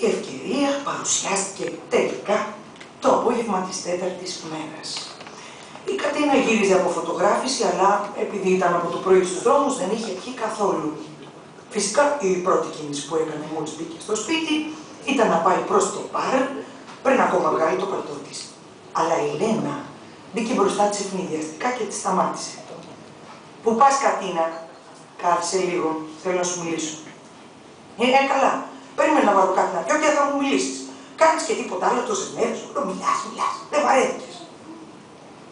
Η ευκαιρία παρουσιάστηκε τελικά το απόγευμα της 4ης μέρας. Η Κατίνα γύριζε από φωτογράφηση, αλλά επειδή ήταν από το πρωί στους δρόμους δεν είχε πιει καθόλου. Φυσικά η πρώτη κίνηση που έκανε μόλις μπήκε στο σπίτι ήταν να πάει προς το μπαρ πριν ακόμα βγάλει το παλτό της. Αλλά η Λένα μπήκε μπροστά της ευνηδιαστικά και της σταμάτησε. «Πού πας, Κατίνα?» «Κάθισε λίγο, θέλω να σου μιλήσω». Καλά. Περίμενα να βάλω κάτι να πιω και θα μου μιλήσεις. Κάνεις και τίποτα άλλο τόσες μέρες, όλο μιλάς, δεν βαρέθηκες».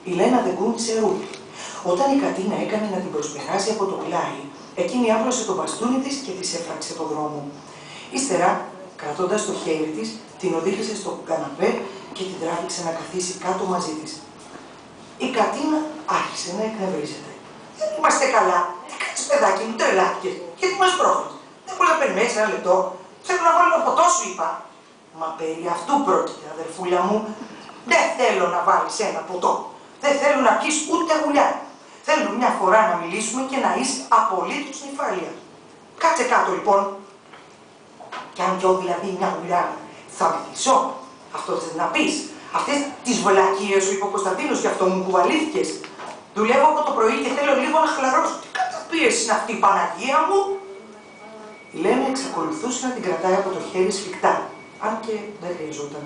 Η Λένα δεν κούνησε ούτε. Όταν η Κατίνα έκανε να την προσπεράσει από το πλάι, εκείνη άπλωσε το μπαστούνι της και της έφραξε το δρόμο. Ύστερα, κρατώντας το χέρι της, την οδήγησε στο καναπέ και την τράβηξε να καθίσει κάτω μαζί της. Η Κατίνα άρχισε να εκνευρίζεται. «Δεν είμαστε καλά. Τι κάνεις, παιδάκι μου, τρελάθηκες. Γιατί μας πρόχνεις. Δεν μπορεί να περιμένεις ένα λεπτό. Θέλω να βάλω ένα ποτό, σου είπα». «Μα περί αυτού πρόκειται, αδερφούλα μου. Δεν θέλω να βάλεις ένα ποτό. Δεν θέλω να πιεις ούτε γουλιά. Θέλω μια φορά να μιλήσουμε και να είσαι απολύτως νυφάλια. Κάτσε κάτω, λοιπόν. Κι αν πιω δηλαδή μια γουλιά, θα βυθίσω. Αυτό θες να πεις. Αυτές τις βλακίες σου είπε ο Κωνσταντίνος, γι' αυτό μου κουβαλήθηκες. Δουλεύω από το πρωί και θέλω λίγο να χλαρώσω. Τι καταπίεση είναι αυτή η Παναγία μου?» Η Λένα εξακολουθούσε να την κρατάει από το χέρι σφιχτά, αν και δεν χρειαζόταν.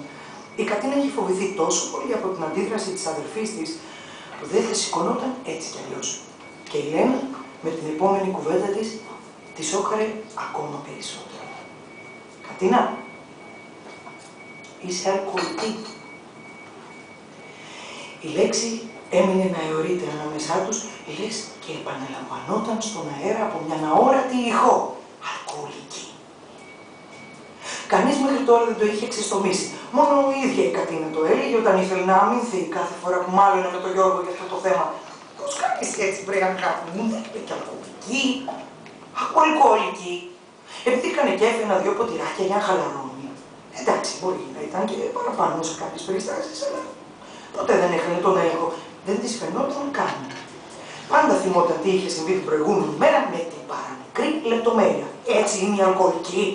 Η Κατίνα είχε φοβηθεί τόσο πολύ από την αντίδραση της αδελφής της, που δεν θα σηκωνόταν έτσι κι αλλιώς. Και η Λένα, με την επόμενη κουβέντα της, τη σόκαρε ακόμα περισσότερο. «Κατίνα, είσαι αλκοολική». Η λέξη έμεινε να αιωρείται ανάμεσά τους, λες και επαναλαμβανόταν στον αέρα από μια αόρατη ηχό. Αλκοολική. Κανείς μέχρι τώρα δεν το είχε εξιστομίσει. Μόνο η ίδια η Κατίνα το έλεγε όταν ήθελε να αμυνθεί κάθε φορά που μάλλον με τον Γιώργο για αυτό το θέμα. «Πώς κάνεις έτσι, βρε αγάπη μου, δεν είπε και αλκοολική. Αλκοολική. Επειδή έκανε και έφερνα 2 ποτηράκια για να χαλαρώνει. Εντάξει, μπορεί να ήταν και παραπάνω σε κάποιες περιστάσεις, αλλά ποτέ δεν έχανε τον έλεγχο. Δεν της φαινόταν καν. Πάντα θυμόταν τι είχε συμβεί την προηγούμενη μέρα με την παραμικρή λεπτομέρεια. Έτσι είναι η αλκοολική.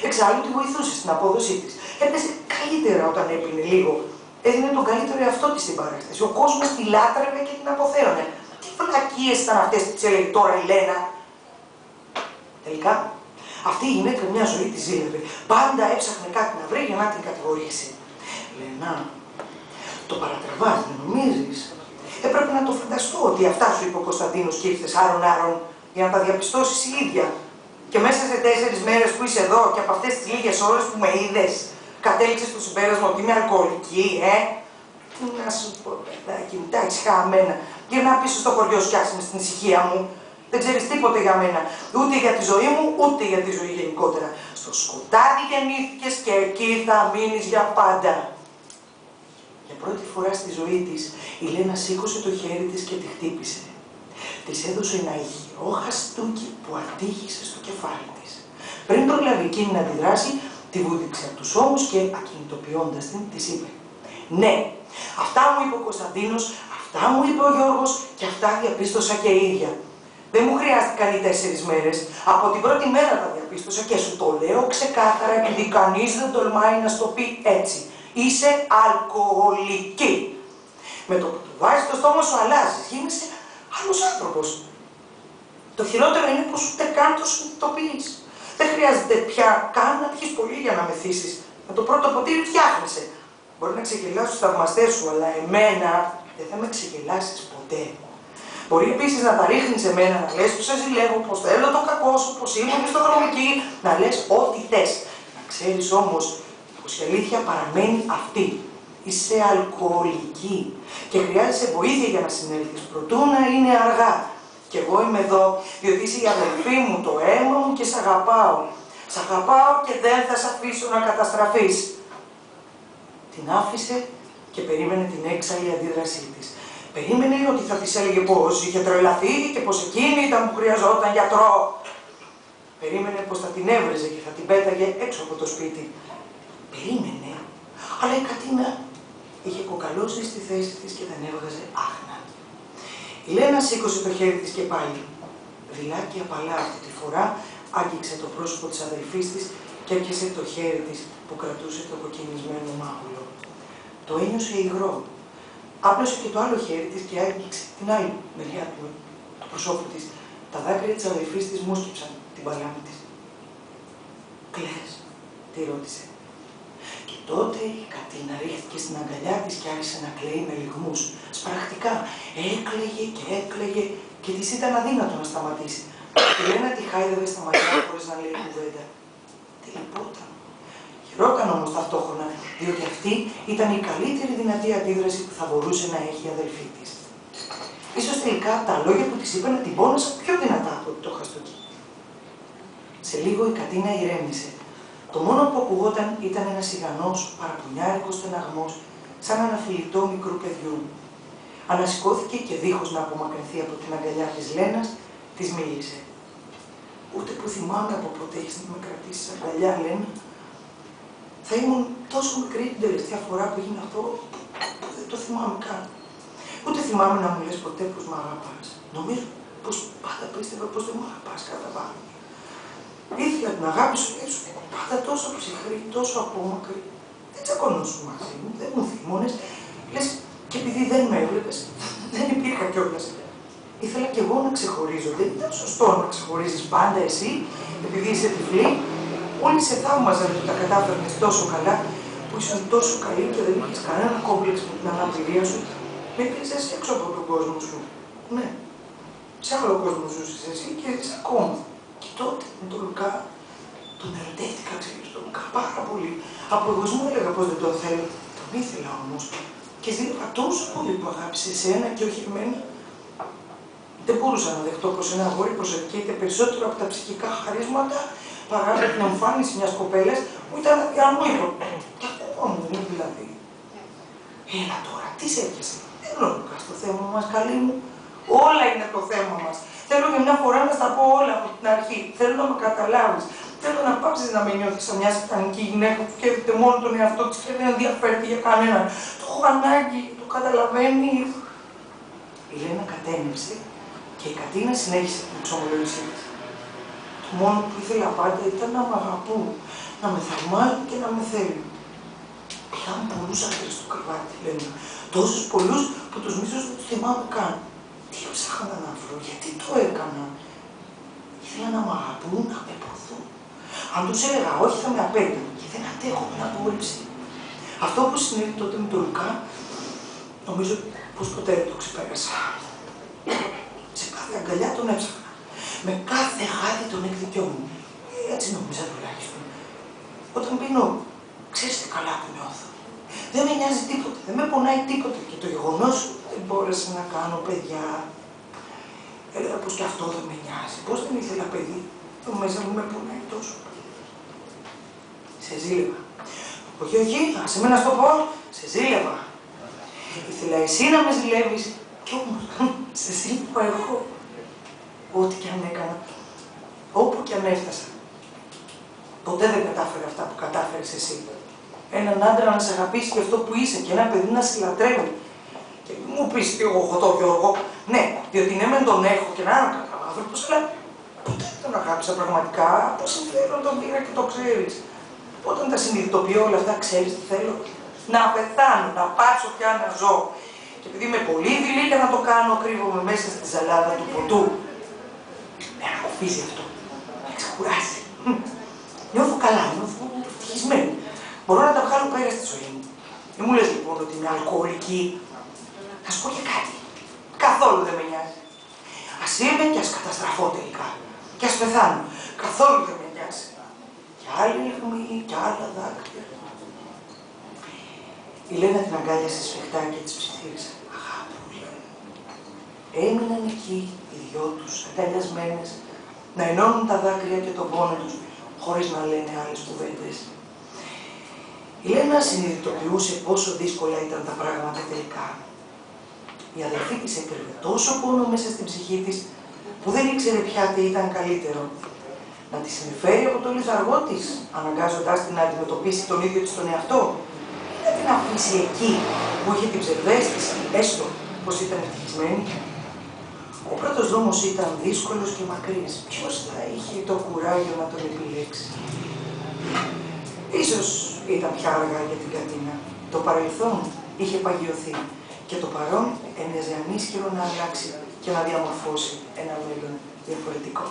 Εξάλλου τη βοηθούσε στην απόδοσή της. Έπαιζε καλύτερα όταν έπινε λίγο. Έδινε τον καλύτερο εαυτό της στην παράσταση. Ο κόσμος τη λάτρευε και την αποθέωνε. Τι βλακίες ήταν αυτές που της έλεγε τώρα η Λένα. Τελικά, αυτή η γυναίκα μια ζωή τη ζήλευε. Πάντα έψαχνε κάτι να βρει για να την κατηγορήσει. «Λένα, το παρατραβάς, δεν νομίζεις? Έπρεπε να το φανταστώ ότι αυτά σου είπε ο Κωνσταντίνος και ήρθες άρον-άρον για να τα διαπιστώσεις η ίδια. Και μέσα σε 4 μέρες που είσαι εδώ και από αυτές τις λίγες ώρες που με είδες, κατέληξες στο συμπέρασμα ότι είμαι αλκοολική, Να σου πω, παιδάκι μου, τα έχεις χαμένα. Γυρνά πίσω στο χωριό σου κι άσε με στην ησυχία μου. Δεν ξέρεις τίποτε για μένα. Ούτε για τη ζωή μου, ούτε για τη ζωή γενικότερα. Στο σκοτάδι γεννήθηκες και εκεί θα μείνεις για πάντα». Για πρώτη φορά στη ζωή της, η Λένα σήκωσε το χέρι της και τη χτύπησε. Της έδωσε ένα ηχηρό χαστούκι που αντίχησε στο κεφάλι της. Πριν προλάβει εκείνη να αντιδράσει, τη βούτυξε από τους ώμους και, ακινητοποιώντας την, της είπε: «Ναι, αυτά μου είπε ο Κωνσταντίνος, αυτά μου είπε ο Γιώργος και αυτά διαπίστωσα και η ίδια. Δεν μου χρειάστηκαν οι 4 μέρες. Από την πρώτη μέρα τα διαπίστωσα και σου το λέω ξεκάθαρα, επειδή κανείς δεν τολμάει να στο πει έτσι. Είσαι αλκοολική. Με το που του βάζεις το στόμα σου αλλάζεις, γίνεσαι άλλος άνθρωπος. Το χειρότερο είναι πως ούτε καν το συνειδητοποιείς. Δεν χρειάζεται πια καν να πιεις πολύ για να μεθύσεις. Με το πρώτο ποτήρι φτιάχνεσαι. Μπορεί να ξεγελάσεις τους θαυμαστές σου, αλλά εμένα δεν θα με ξεγελάσεις ποτέ. Μπορεί επίσης να τα ρίχνεις εμένα, να λες πως σε ζηλεύω, πως θέλω το κακό σου, πως ήμουν μισθοδρομική, να λες ό,τι θες. Να ξέρεις όμως πως η αλήθεια παραμένει αυτή. Είσαι αλκοολική και χρειάζεσαι βοήθεια για να συνέλθεις, προτού να είναι αργά. Και εγώ είμαι εδώ, διότι είσαι η αδελφή μου, το αίμα μου και σ' αγαπάω. Σ' αγαπάω και δεν θα σ' αφήσω να καταστραφείς». Την άφησε και περίμενε την έξαλλη αντίδρασή της. Περίμενε ότι θα της έλεγε πως είχε τρελαθεί και πως εκείνη ήταν που χρειαζόταν γιατρό. Περίμενε πως θα την έβρεζε και θα την πέταγε έξω από το σπίτι. Περίμενε, αλλά η Κατίνα είχε κοκαλώσει στη θέση της και δεν έβγαζε άχνα. Η Λένα σήκωσε το χέρι της και πάλι. Δειλά και απαλά αυτή τη φορά άγγιξε το πρόσωπο της αδελφής της και έπιασε το χέρι της που κρατούσε το κοκκινισμένο μάγουλο. Το ένιωσε υγρό. Άπλωσε και το άλλο χέρι της και άγγιξε την άλλη μεριά του προσώπου της. Τα δάκρυα της αδελφής της μούσκυψαν την παλάμη της. «Κλαις?» τη ρώτησε. Και τότε η Κατίνα ρίχθηκε στην αγκαλιά της και άρχισε να κλαίει με λυγμούς. Σπρακτικά έκλαιγε και έκλαιγε και της ήταν αδύνατο να σταματήσει. Η Λένα τη χάιδευε στα μαλλιά χωρίς να λέει κουβέντα. Τι λυπόταν. Χαιρόταν όμως ταυτόχρονα, διότι αυτή ήταν η καλύτερη δυνατή αντίδραση που θα μπορούσε να έχει η αδελφή της. Ίσως τελικά τα λόγια που της είπε να την πόνασαν πιο δυνατά από το χαστούκι. Σε λίγο η Κατίνα ηρέμησε. Το μόνο που ακουγόταν ήταν ένας σιγανός, παραπονιάρικος στεναγμός, σαν ένα φιλιτό μικρού παιδιού. Ανασηκώθηκε και δίχως να απομακρυνθεί από την αγκαλιά της Λένας, της μίλησε. «Ούτε που θυμάμαι από ποτέ έχεις να με κρατήσεις αγκαλιά, Λένα. Θα ήμουν τόσο μικρή την τελευταία φορά που έγινε αυτό, που δεν το θυμάμαι καν. Ούτε θυμάμαι να μου λες ποτέ πως μ' αγαπάς. Νομίζω πως πάντα πίστευα πως δεν μ' αγαπάς κατά βάθος. Ήθελα την αγάπη σου και ήσουν πάντα τόσο ψυχρή, τόσο απόμακρη. Δεν τσακωνόσουν μαζί μου, δεν μου θύμωνες. Λες και επειδή δεν με έβλεπες, δεν υπήρχα κιόλας. Ήθελα κι εγώ να ξεχωρίζω. Δεν ήταν σωστό να ξεχωρίζεις πάντα εσύ, επειδή είσαι τυφλή. Όλοι σε θαύμαζαν που τα κατάφερνες τόσο καλά, που ήσουν τόσο καλή και δεν είχες κανένα κόμπλεξ με την αναπηρία σου. Με έκλεισες έξω από τον κόσμο σου. Ναι, σε άλλο κόσμο ζούσες εσύ και ζεις ακόμα. Και τότε με τον Λουκά, τον ερωτεύτηκα, ξέρεις, τον Λουκά πάρα πολύ. Από εγωισμό έλεγα πως δεν τον θέλω. Τον ήθελα όμως. Και ζήλευα τόσο πολύ που αγάπησε εσένα και όχι εμένα. Δεν μπορούσα να δεχτώ πως ένα αγόρι προσελκύεται περισσότερο από τα ψυχικά χαρίσματα παρά από την εμφάνιση μιας κοπέλας που ήταν αδιανόητο. Και ακόμα μου είναι δηλαδή. Έλα τώρα, τι σε έπιασε. Δεν είναι ο Λουκάς το θέμα μας, καλή μου. Όλα είναι το θέμα μας. Θέλω για μια φορά να στα πω όλα από την αρχή. Θέλω να με καταλάβεις. Θέλω να πάψεις να με νιώθεις σαν μια σατανική γυναίκα που σκέφτεται μόνο τον εαυτό της και δεν ενδιαφέρεται για κανέναν. Το έχω ανάγκη, το καταλαβαίνει. Η Λένα κατένυψε και η Κατίνα συνέχισε την εξομολόγησή της. Το μόνο που ήθελα πάντα ήταν να με αγαπούν, να με θαυμάζουν και να με θέλουν. Είχαμε πολλούς άντρες στο κρεβάτι, Λένα. Τόσους πολλούς που τους μισούς δεν τους θυμάμαι καν. Τι έψαχνα να βρω, γιατί το έκανα. Ήθελα να με αγαπούν, να με ποθούν. Αν τους έλεγα όχι θα με απέριπταν και δεν αντέχω την απόρριψη. Αυτό που συνέβη τότε με τον Λουκά, νομίζω πως ποτέ δεν το ξεπέρασα. Σε κάθε αγκαλιά τον έψαχνα. Με κάθε χάδι τον εκδικιόμουν. Έτσι νόμιζα τουλάχιστον. Όταν πίνω, ξέρεις τι καλά που νιώθω. Δεν με νοιάζει τίποτα, δεν με πονάει τίποτα. Και το γεγονός δεν μπόρεσα να κάνω παιδιά. Έλεγα πως και αυτό δεν με νοιάζει. Πως δεν ήθελα παιδί. Το μέσα μου με πονάει τόσο. Σε ζήλευα. Όχι, όχι, άσε με να στο πω. Σε ζήλευα. Ήθελα εσύ να με ζηλεύεις. Κι όμως, σε ζήλευα εγώ. Ό,τι κι αν έκανα. Όπου κι αν έφτασα. Ποτέ δεν κατάφερα αυτά που κατάφερες εσύ. Έναν άντρα να σε αγαπήσει για αυτό που είσαι και ένα παιδί να σε λατρεύει. Και μου πεις τι εγώ έχω το Γιώργο. Ναι, διότι ναι μεν τον έχω και έναν καλά άνθρωπος, αλλά ποτέ δεν τον αγάπησα πραγματικά. Από συμφέρον τον πήρα και το ξέρεις. Όταν τα συνειδητοποιώ όλα αυτά, ξέρεις τι θέλω. Να πεθάνω, να πάψω πια να ζω. Και επειδή είμαι πολύ δειλή για να το κάνω, κρύβομαι μέσα στη ζαλάδα του ποτού. Με ανακοφίζει αυτό. Με ξεκουράζει. Νιώθω καλά, νιώθω ευτυχισμένη. Μπορώ να τα βγάλω πέρα στη ζωή μου. Μην μου λες λοιπόν ότι είμαι αλκοολική. Θα σου πω και κάτι. Καθόλου δεν με νοιάζει. Ας είμαι και ας καταστραφώ τελικά. Και ας πεθάνω. Καθόλου δεν με νοιάζει. Κι άλλη λιγμή, κι άλλα δάκρυα. Η Λένα την αγκάλιασε σφιχτά και της ψιθύρισε. Αγάπη μου, Λένα. Έμειναν εκεί οι δυο τους αγκαλιασμένες, να ενώνουν τα δάκρυα και τον πόνο τους, χωρίς να λένε άλλες κουβέντες. Η Λένα συνειδητοποιούσε πόσο δύσκολα ήταν τα πράγματα τελικά. Η αδελφή της έκρυβε τόσο πόνο μέσα στην ψυχή της, που δεν ήξερε πια τι ήταν καλύτερο. Να τη συνεφέρει από το λιθαργό της, αναγκάζοντάς την να αντιμετωπίσει τον ίδιο της τον εαυτό, ή να την αφήσει εκεί που είχε την ψευδαίσθηση, έστω πως ήταν ευτυχισμένη. Ο πρώτος δρόμος ήταν δύσκολος και μακρύς. Ποιος θα είχε το κουράγιο να τον επιλέξει. Ίσως ήταν πια αργά για την Κατίνα. Το παρελθόν είχε παγιωθεί και το παρόν έμοιαζε ανίσχυρο να αλλάξει και να διαμορφώσει ένα μέλλον διαφορετικό.